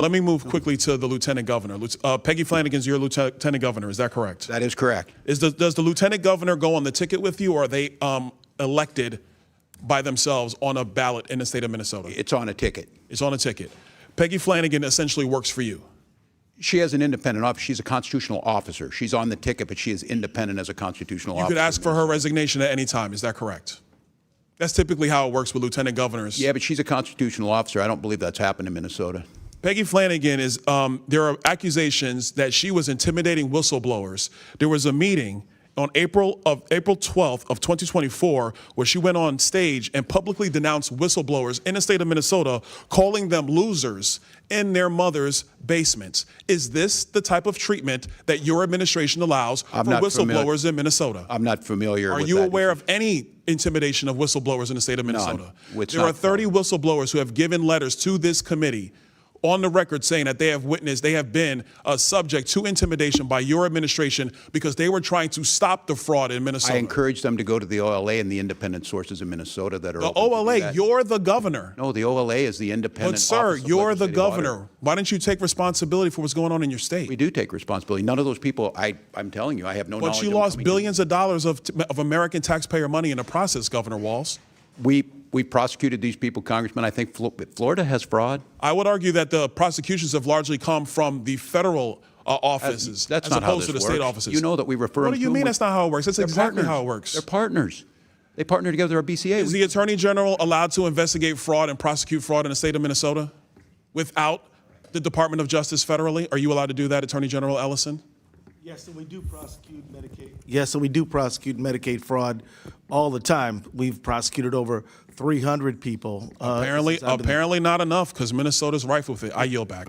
Let me move quickly to the lieutenant governor. Peggy Flanagan's your lieutenant governor. Is that correct? That is correct. Does the lieutenant governor go on the ticket with you, or are they elected by themselves on a ballot in the state of Minnesota? It's on a ticket. It's on a ticket. Peggy Flanagan essentially works for you. She has an independent office. She's a constitutional officer. She's on the ticket, but she is independent as a constitutional officer. You could ask for her resignation at any time. Is that correct? That's typically how it works with lieutenant governors. Yeah, but she's a constitutional officer. I don't believe that's happened in Minnesota. Peggy Flanagan is, there are accusations that she was intimidating whistleblowers. There was a meeting on April 12th of 2024 where she went on stage and publicly denounced whistleblowers in the state of Minnesota, calling them losers in their mother's basements. Is this the type of treatment that your administration allows for whistleblowers in Minnesota? I'm not familiar with that. Are you aware of any intimidation of whistleblowers in the state of Minnesota? No, there are 30 whistleblowers who have given letters to this committee on the record saying that they have been subject to intimidation by your administration because they were trying to stop the fraud in Minnesota. I encourage them to go to the OLA and the independent sources in Minnesota that are the OLA. You're the governor. No, the OLA is the independent. But sir, you're the governor. Auditor. Why don't you take responsibility for what's going on in your state? We do take responsibility. None of those people. I'm telling you, I have no knowledge. But you lost billions of dollars of American taxpayer money in the process, Governor Walz. We prosecuted these people, Congressman. I think Florida has fraud. I would argue that the prosecutions have largely come from the federal offices that's as not opposed how to the this state works. offices. You know that we refer What do you mean that's not how it works? That's exactly how it works. They're partners. They partner together. Our BCA. Is the Attorney General allowed to investigate fraud and prosecute fraud in the state of Minnesota without the Department of Justice federally? Are you allowed to do that, Attorney General Ellison? Yes, and we do prosecute Medicaid. Yes, and we do prosecute Medicaid fraud all the time. We've prosecuted over 300 people. Apparently not enough, because Minnesota's rife with it. I yield back.